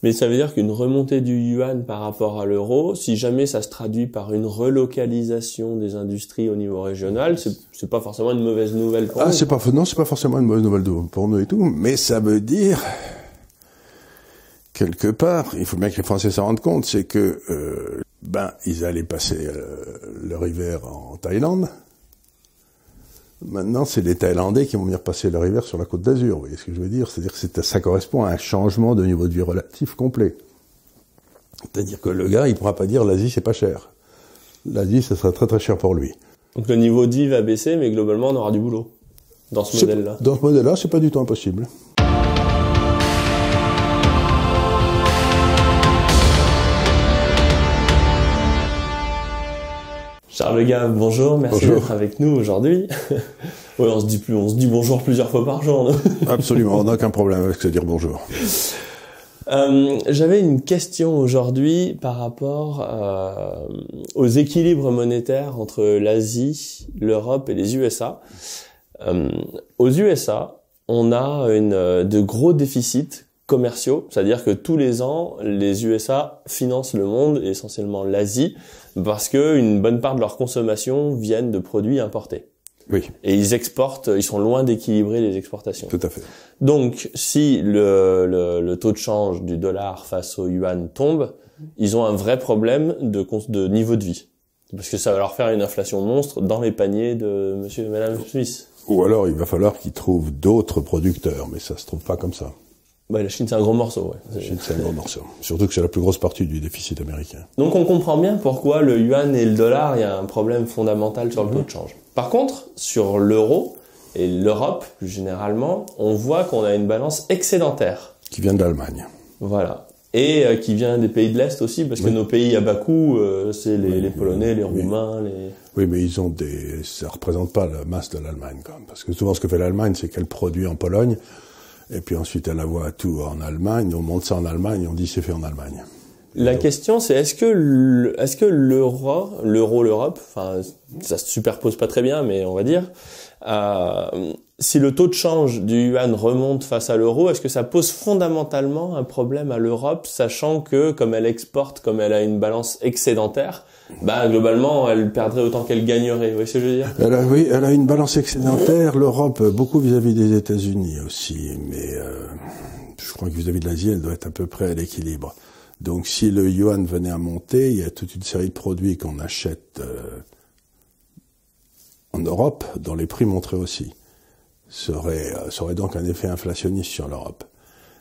Mais ça veut dire qu'une remontée du yuan par rapport à l'euro, si jamais ça se traduit par une relocalisation des industries au niveau régional, c'est pas forcément une mauvaise nouvelle pour nous. Non, c'est pas forcément une mauvaise nouvelle pour nous et tout, mais ça veut dire, quelque part, il faut bien que les Français s'en rendent compte, c'est que, ils allaient passer leur hiver en Thaïlande. Maintenant, c'est les Thaïlandais qui vont venir passer leur hiver sur la Côte d'Azur. Vous voyez ce que je veux dire? C'est-à-dire que ça correspond à un changement de niveau de vie relatif complet. C'est-à-dire que le gars, il pourra pas dire l'Asie, c'est pas cher. L'Asie, ça sera très très cher pour lui. Donc le niveau de vie va baisser, mais globalement, on aura du boulot dans ce modèle-là. Dans ce modèle-là, c'est pas du tout impossible. Charles Gave, bonjour, merci d'être avec nous aujourd'hui. Ouais, on se dit bonjour plusieurs fois par jour, non? Absolument, on n'a aucun problème avec se dire bonjour. J'avais une question aujourd'hui par rapport aux équilibres monétaires entre l'Asie, l'Europe et les USA. Aux USA, on a de gros déficits commerciaux, c'est-à-dire que tous les ans, les USA financent le monde, et essentiellement l'Asie, parce que une bonne part de leur consommation viennent de produits importés. Oui. Et ils exportent, ils sont loin d'équilibrer les exportations. Tout à fait. Donc, si le taux de change du dollar face au yuan tombe, ils ont un vrai problème de niveau de vie. Parce que ça va leur faire une inflation monstre dans les paniers de monsieur et madame Smith. Ou alors, il va falloir qu'ils trouvent d'autres producteurs, mais ça se trouve pas comme ça. Bah, la Chine, c'est un gros morceau, ouais. La Chine, c'est un gros morceau. Surtout que c'est la plus grosse partie du déficit américain. Donc, on comprend bien pourquoi le yuan et le dollar, il y a un problème fondamental sur le taux de change. Par contre, sur l'euro et l'Europe, plus généralement, on voit qu'on a une balance excédentaire. Qui vient de l'Allemagne. Voilà. Et qui vient des pays de l'Est aussi, parce que nos pays à bas coût, c'est les Polonais, les Roumains, les... Oui, mais ça représente pas la masse de l'Allemagne, quand même. Parce que souvent, ce que fait l'Allemagne, c'est qu'elle produit en Pologne, et puis ensuite, elle envoie tout en Allemagne, on monte ça en Allemagne, et on dit c'est fait en Allemagne. La question, c'est est-ce que l'euro, l'Europe, enfin, ça se superpose pas très bien, mais on va dire, si le taux de change du yuan remonte face à l'euro, est-ce que ça pose fondamentalement un problème à l'Europe, sachant que, comme elle exporte, comme elle a une balance excédentaire, globalement, elle perdrait autant qu'elle gagnerait. Vous voyez ce que je veux dire? Elle a une balance excédentaire, l'Europe, beaucoup vis-à-vis des États-Unis aussi, mais je crois que vis-à-vis de l'Asie, elle doit être à peu près à l'équilibre. Donc, si le yuan venait à monter, il y a toute une série de produits qu'on achète en Europe, dont les prix monteraient aussi. Ça aurait donc un effet inflationniste sur l'Europe,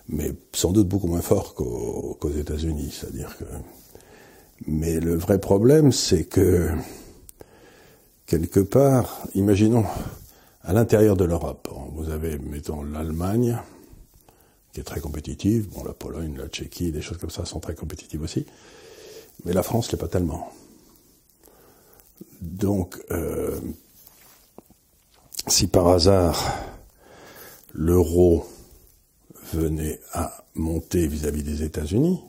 mais sans doute beaucoup moins fort qu'aux États-Unis, c'est-à-dire que... Mais le vrai problème, c'est que, quelque part, imaginons, à l'intérieur de l'Europe, vous avez, mettons, l'Allemagne, qui est très compétitive, la Pologne, la Tchéquie, des choses comme ça sont très compétitives aussi, mais la France l'est pas tellement. Donc, si par hasard, l'euro venait à monter vis-à-vis des États-Unis,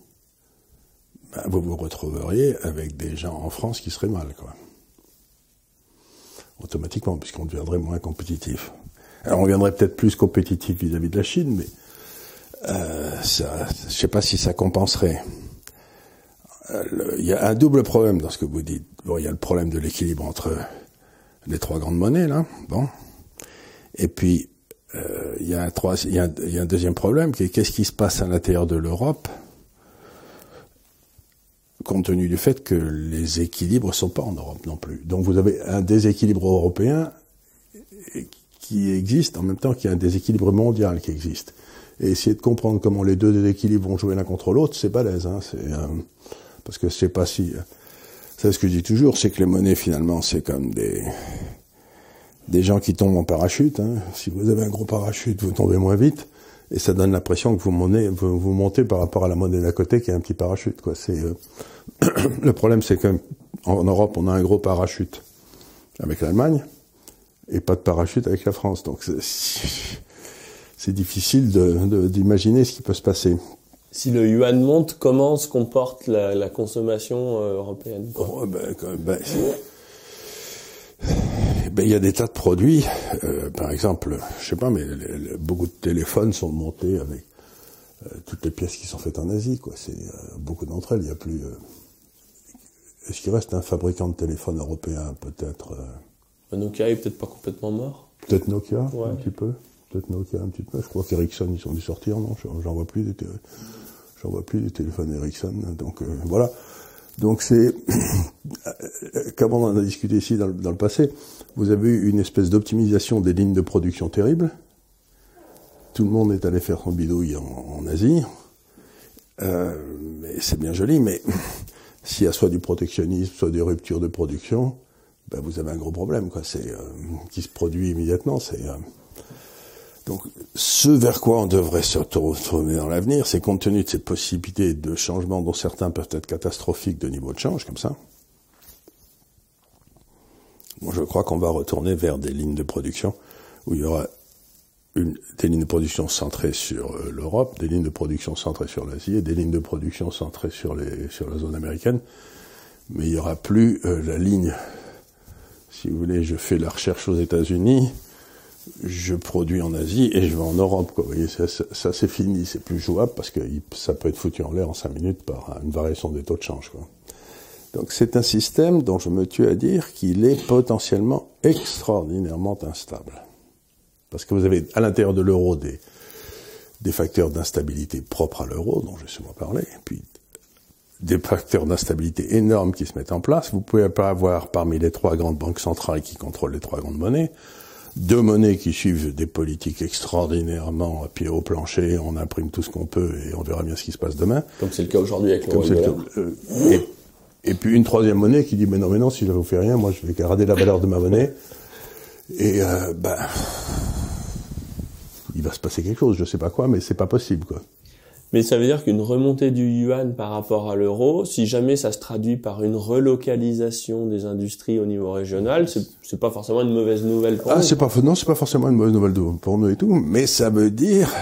vous vous retrouveriez avec des gens en France qui seraient mal, quoi. Automatiquement, puisqu'on deviendrait moins compétitif. Alors, on deviendrait peut-être plus compétitif vis-à-vis de la Chine, mais je sais pas si ça compenserait. Il y a un double problème dans ce que vous dites. Bon, il y a le problème de l'équilibre entre les trois grandes monnaies, là. Bon. Et puis, il y a un deuxième problème, qui est qu'est-ce qui se passe à l'intérieur de l'Europe, compte tenu du fait que les équilibres sont pas en Europe non plus. Donc vous avez un déséquilibre européen qui existe en même temps qu'il y a un déséquilibre mondial qui existe. Et essayer de comprendre comment les deux déséquilibres vont jouer l'un contre l'autre, c'est balèze, hein. Parce que c'est pas si... C'est ce que je dis toujours, c'est que les monnaies finalement c'est comme des gens qui tombent en parachute, hein. Si vous avez un gros parachute, vous tombez moins vite. Et ça donne l'impression que vous montez par rapport à la monnaie d'à côté qui a un petit parachute, quoi. Le problème, c'est qu'en Europe, on a un gros parachute avec l'Allemagne et pas de parachute avec la France. Donc, c'est difficile d'imaginer ce qui peut se passer. Si le yuan monte, comment se comporte la consommation européenne? Il y a des tas de produits, par exemple, je sais pas, mais beaucoup de téléphones sont montés avec toutes les pièces qui sont faites en Asie, quoi. C'est beaucoup d'entre elles. Il y a plus. Est-ce qu'il reste un fabricant de téléphone européen, peut-être Nokia est peut-être pas complètement mort. Peut-être Nokia, ouais. Un petit peu. Peut-être Nokia un petit peu. Je crois qu'Ericsson, ils sont dû sortir, non? J'en vois plus des téléphones Ericsson. Donc voilà. Donc c'est, comme on en a discuté ici dans le passé, vous avez eu une espèce d'optimisation des lignes de production terrible. Tout le monde est allé faire son bidouille en Asie. Mais c'est bien joli, mais s'il y a soit du protectionnisme, soit des ruptures de production, ben vous avez un gros problème, quoi. C'est qui se produit immédiatement. Donc, ce vers quoi on devrait se retourner dans l'avenir, c'est compte tenu de cette possibilité de changement dont certains peuvent être catastrophiques de niveau de change, comme ça. Moi, je crois qu'on va retourner vers des lignes de production où il y aura des lignes de production centrées sur l'Europe, des lignes de production centrées sur l'Asie et des lignes de production centrées sur la zone américaine. Mais il n'y aura plus la ligne, si vous voulez, je fais la recherche aux États-Unis, je produis en Asie et je vais en Europe, quoi. Vous voyez, ça c'est fini, c'est plus jouable parce que ça peut être foutu en l'air en 5 minutes par une variation des taux de change, quoi. Donc c'est un système dont je me tue à dire qu'il est potentiellement extraordinairement instable. Parce que vous avez à l'intérieur de l'euro des facteurs d'instabilité propres à l'euro, dont je sais moi parler, puis des facteurs d'instabilité énormes qui se mettent en place. Vous pouvez pas avoir parmi les 3 grandes banques centrales qui contrôlent les 3 grandes monnaies, 2 monnaies qui suivent des politiques extraordinairement à pied au plancher, on imprime tout ce qu'on peut et on verra bien ce qui se passe demain. Comme c'est le cas aujourd'hui avec l'euro et le dollar. Et puis une 3e monnaie qui dit mais non, si je ne vous fais rien, moi je vais garder la valeur de ma monnaie. Et il va se passer quelque chose, je sais pas quoi, mais c'est pas possible, quoi. Mais ça veut dire qu'une remontée du yuan par rapport à l'euro, si jamais ça se traduit par une relocalisation des industries au niveau régional, c'est pas forcément une mauvaise nouvelle pour nous. Non, c'est pas forcément une mauvaise nouvelle pour nous et tout, mais ça veut dire,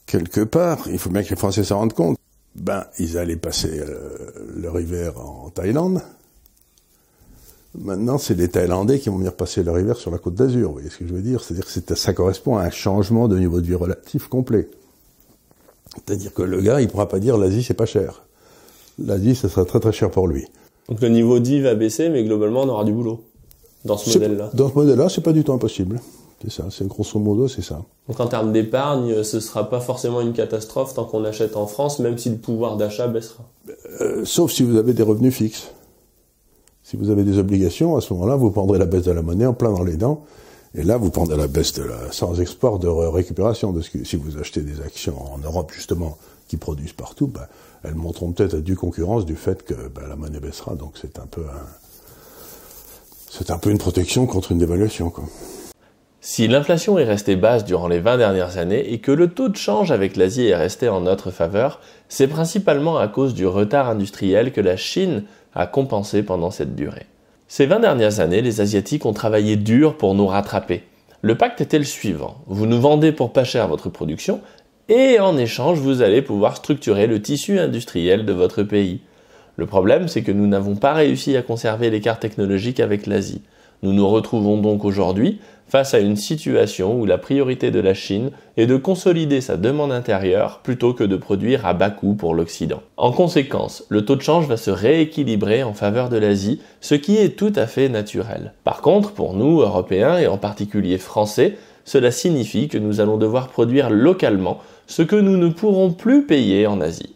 quelque part, il faut bien que les Français s'en rendent compte, ils allaient passer leur hiver en Thaïlande. Maintenant, c'est les Thaïlandais qui vont venir passer leur hiver sur la Côte d'Azur. Vous voyez ce que je veux dire? C'est-à-dire que ça correspond à un changement de niveau de vie relatif complet. C'est-à-dire que le gars, il pourra pas dire l'Asie, c'est pas cher. L'Asie, ça sera très très cher pour lui. Donc le niveau de vie va baisser, mais globalement, on aura du boulot dans ce modèle-là. Dans ce modèle-là, c'est pas du tout impossible. C'est ça, c'est grosso modo, c'est ça. Donc en termes d'épargne, ce sera pas forcément une catastrophe tant qu'on achète en France, même si le pouvoir d'achat baissera. Sauf si vous avez des revenus fixes. Si vous avez des obligations, à ce moment-là, vous prendrez la baisse de la monnaie en plein dans les dents. Et là, vous prendrez la baisse sans espoir de récupération. Si vous achetez des actions en Europe, justement, qui produisent partout, elles monteront peut-être à due concurrence du fait que la monnaie baissera. Donc c'est un peu une protection contre une dévaluation, quoi. Si l'inflation est restée basse durant les 20 dernières années et que le taux de change avec l'Asie est resté en notre faveur, c'est principalement à cause du retard industriel que la Chine a compensé pendant cette durée. Ces 20 dernières années, les Asiatiques ont travaillé dur pour nous rattraper. Le pacte était le suivant. Vous nous vendez pour pas cher votre production et en échange, vous allez pouvoir structurer le tissu industriel de votre pays. Le problème, c'est que nous n'avons pas réussi à conserver l'écart technologique avec l'Asie. Nous nous retrouvons donc aujourd'hui face à une situation où la priorité de la Chine est de consolider sa demande intérieure plutôt que de produire à bas coût pour l'Occident. En conséquence, le taux de change va se rééquilibrer en faveur de l'Asie, ce qui est tout à fait naturel. Par contre, pour nous, Européens et en particulier Français, cela signifie que nous allons devoir produire localement ce que nous ne pourrons plus payer en Asie.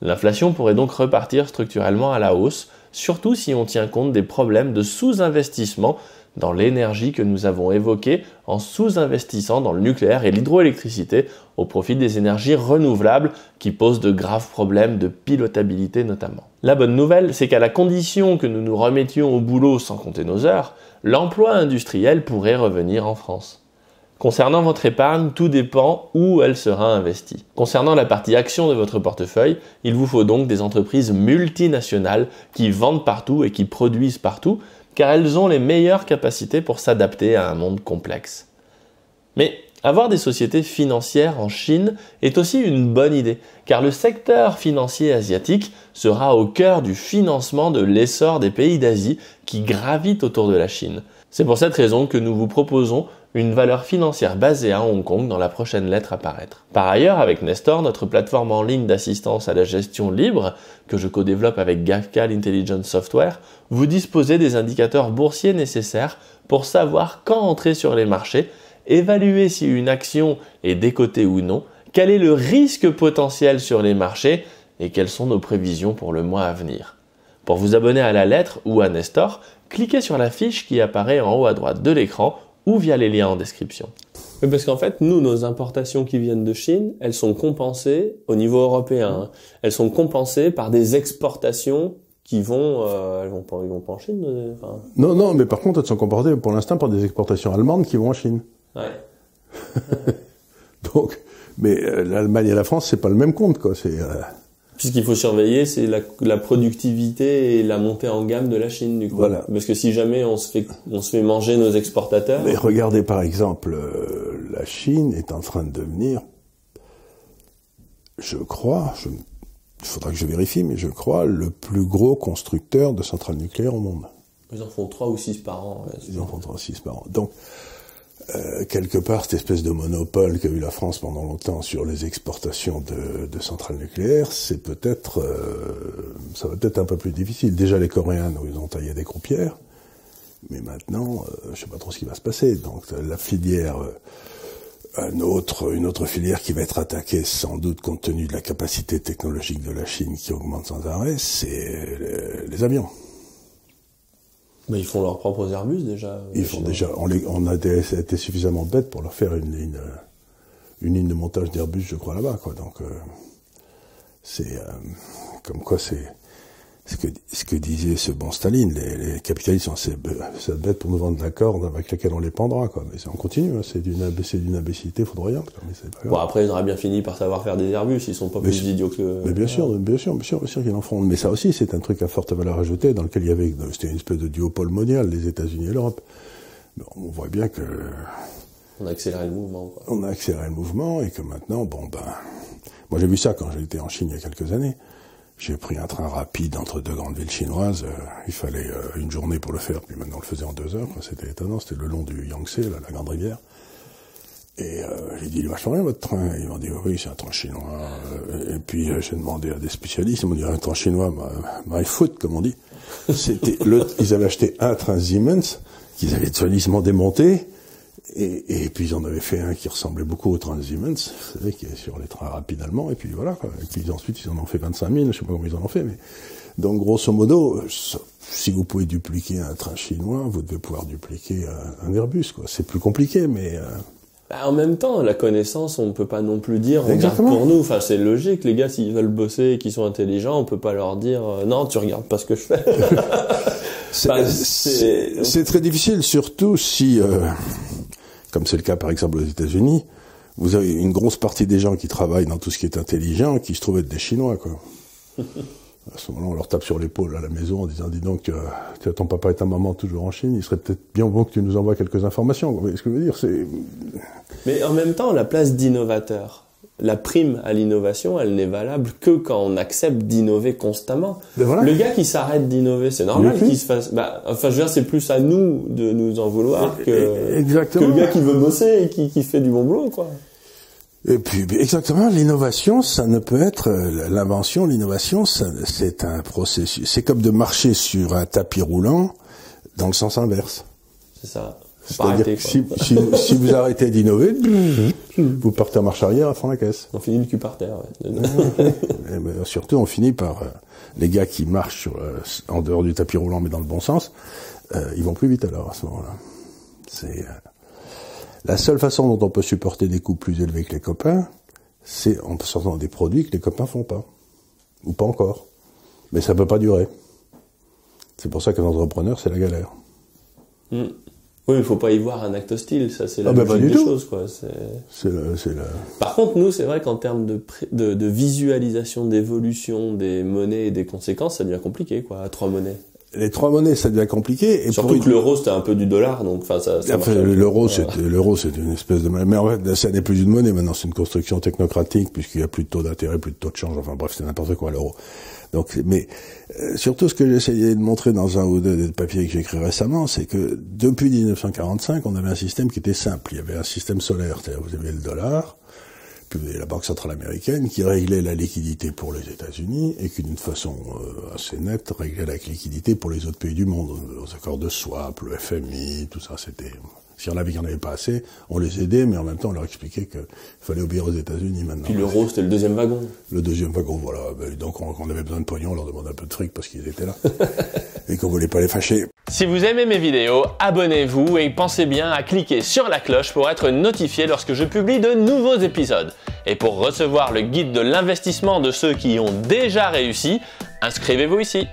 L'inflation pourrait donc repartir structurellement à la hausse, surtout si on tient compte des problèmes de sous-investissement dans l'énergie que nous avons évoqués en sous-investissant dans le nucléaire et l'hydroélectricité au profit des énergies renouvelables qui posent de graves problèmes de pilotabilité notamment. La bonne nouvelle, c'est qu'à la condition que nous nous remettions au boulot sans compter nos heures, l'emploi industriel pourrait revenir en France. Concernant votre épargne, tout dépend où elle sera investie. Concernant la partie action de votre portefeuille, il vous faut donc des entreprises multinationales qui vendent partout et qui produisent partout, car elles ont les meilleures capacités pour s'adapter à un monde complexe. Mais avoir des sociétés financières en Chine est aussi une bonne idée, car le secteur financier asiatique sera au cœur du financement de l'essor des pays d'Asie qui gravitent autour de la Chine. C'est pour cette raison que nous vous proposons une valeur financière basée à Hong Kong dans la prochaine lettre à paraître. Par ailleurs, avec Nestor, notre plateforme en ligne d'assistance à la gestion libre, que je co-développe avec Gafcal Intelligence Software, vous disposez des indicateurs boursiers nécessaires pour savoir quand entrer sur les marchés, évaluer si une action est décotée ou non, quel est le risque potentiel sur les marchés et quelles sont nos prévisions pour le mois à venir. Pour vous abonner à la lettre ou à Nestor, cliquez sur la fiche qui apparaît en haut à droite de l'écran ou via les liens en description. Oui, parce qu'en fait, nous, nos importations qui viennent de Chine, elles sont compensées au niveau européen. Elles sont compensées par des exportations qui vont, ils vont pas en Chine. Enfin... Non, mais par contre, elles sont compensées pour l'instant par des exportations allemandes qui vont en Chine. Ouais. Donc, mais l'Allemagne et la France, c'est pas le même compte, quoi. Puisqu'il faut surveiller, c'est la productivité et la montée en gamme de la Chine, du coup. Voilà. Parce que si jamais on se fait manger nos exportateurs. Mais regardez, par exemple, la Chine est en train de devenir, je crois, il faudra que je vérifie, mais je crois, le plus gros constructeur de centrales nucléaires au monde. Ils en font 3 ou 6 par an. Ouais, ils en font 3 ou 6 par an. Donc, quelque part, cette espèce de monopole qu'a eu la France pendant longtemps sur les exportations de centrales nucléaires, c'est peut-être, ça va peut-être un peu plus difficile. Déjà, les Coréens nous ont taillé des croupières, mais maintenant, je sais pas trop ce qui va se passer. Donc, la filière, une autre filière qui va être attaquée, sans doute compte tenu de la capacité technologique de la Chine qui augmente sans arrêt, c'est les avions. Mais ils font leurs propres Airbus déjà. Ils font déjà. On a été suffisamment bêtes pour leur faire une ligne de montage d'Airbus, je crois, là-bas, quoi. Donc c'est comme quoi c'est ce que disait ce bon Staline. Les capitalistes sont assez bêtes pour nous vendre la corde avec laquelle on les pendra, quoi. Mais on continue. Hein, c'est d'une imbécilité foudroyante. Mais c'est pas grave. Bon, après, ils auraient bien fini par savoir faire des Airbus. Ils sont pas plus idiots que. Mais bien sûr qu'ils en feront. Mais ça aussi, c'est un truc à forte valeur ajoutée dans lequel il y avait, c'était une espèce de duopole mondial, les États-Unis et l'Europe. On voit bien que. On a accéléré le mouvement, quoi. On a accéléré le mouvement et que maintenant, moi j'ai vu ça quand j'étais en Chine il y a quelques années. J'ai pris un train rapide entre 2 grandes villes chinoises. Il fallait une journée pour le faire, puis maintenant on le faisait en 2 heures. C'était étonnant. C'était le long du Yangtze, là, la grande rivière. Et j'ai dit, il est vachement bien votre train. Ils m'ont dit, oui, c'est un train chinois. Et puis j'ai demandé à des spécialistes. Ils m'ont dit, un train chinois, my foot, comme on dit. Ils avaient acheté un train Siemens qu'ils avaient solidement démonté. Et puis ils en avaient fait un qui ressemblait beaucoup au train de Siemens, vous savez, qui est sur les trains rapides allemands, et puis voilà, quoi. Et puis ensuite ils en ont fait 25 000, je sais pas comment ils en ont fait, mais donc grosso modo, si vous pouvez dupliquer un train chinois, vous devez pouvoir dupliquer un Airbus, quoi. C'est plus compliqué, mais en même temps, la connaissance, on ne peut pas non plus dire, on regarde Exactement. pour nous. Enfin, c'est logique, les gars, s'ils veulent bosser et qu'ils sont intelligents, on peut pas leur dire non, tu regardes pas ce que je fais. C'est très difficile, surtout si, comme c'est le cas par exemple aux États-Unis, vous avez une grosse partie des gens qui travaillent dans tout ce qui est intelligent qui se trouvent être des Chinois, quoi. À ce moment-là, on leur tape sur l'épaule à la maison en disant, dis donc, ton papa et ta maman toujours en Chine, il serait peut-être bien bon que tu nous envoies quelques informations. Vous voyez ce que je veux dire, c'est... Mais en même temps, la place d'innovateur, la prime à l'innovation, elle n'est valable que quand on accepte d'innover constamment. Ben voilà. Le gars qui s'arrête d'innover, c'est normal qu'il se fasse... je veux dire, c'est plus à nous de nous en vouloir que le gars qui veut bosser et qui fait du bon boulot, quoi. Et puis, exactement, l'innovation, ça ne peut être, l'invention, l'innovation, c'est un processus. C'est comme de marcher sur un tapis roulant dans le sens inverse. C'est ça. C'est-à-dire que si vous arrêtez d'innover, vous partez en marche arrière à fond la caisse. On finit le cul par terre, ouais. Et surtout, on finit par, les gars qui marchent en dehors du tapis roulant, mais dans le bon sens, ils vont plus vite alors, à ce moment-là. C'est, la seule façon dont on peut supporter des coûts plus élevés que les copains, c'est en sortant des produits que les copains font pas. Ou pas encore. Mais ça peut pas durer. C'est pour ça qu'un entrepreneur, c'est la galère. Oui, il faut pas y voir un acte hostile, ça c'est la logique des choses, quoi. Par contre, nous, c'est vrai qu'en termes de visualisation d'évolution des monnaies et des conséquences, ça devient compliqué, quoi, à 3 monnaies. Les trois monnaies, ça devient compliqué. Et surtout que l'euro, c'était un peu du dollar, donc enfin ça l'euro, c'est une espèce de... Mais en fait, ça n'est plus une monnaie, maintenant, c'est une construction technocratique, puisqu'il y a plus de taux d'intérêt, plus de taux de change, enfin bref, c'est n'importe quoi, l'euro. Donc, mais surtout, ce que j'ai essayé de montrer dans un ou deux des papiers que j'ai écrits récemment, c'est que depuis 1945, on avait un système qui était simple. Il y avait un système solaire, c'est-à-dire vous avez le dollar, puis vous avez la Banque centrale américaine qui réglait la liquidité pour les États-Unis et qui, d'une façon assez nette, réglait la liquidité pour les autres pays du monde. Les accords de swap, le FMI, tout ça, c'était... Si on avait qu'il n'y en avait pas assez, on les aidait, mais en même temps, on leur expliquait qu'il fallait obéir aux États-Unis maintenant. Puis l'euro, c'était le deuxième wagon. Le deuxième wagon, voilà. Donc, on avait besoin de pognon, on leur demandait un peu de fric parce qu'ils étaient là. Et qu'on voulait pas les fâcher. Si vous aimez mes vidéos, abonnez-vous et pensez bien à cliquer sur la cloche pour être notifié lorsque je publie de nouveaux épisodes. Et pour recevoir le guide de l'investissement de ceux qui y ont déjà réussi, inscrivez-vous ici.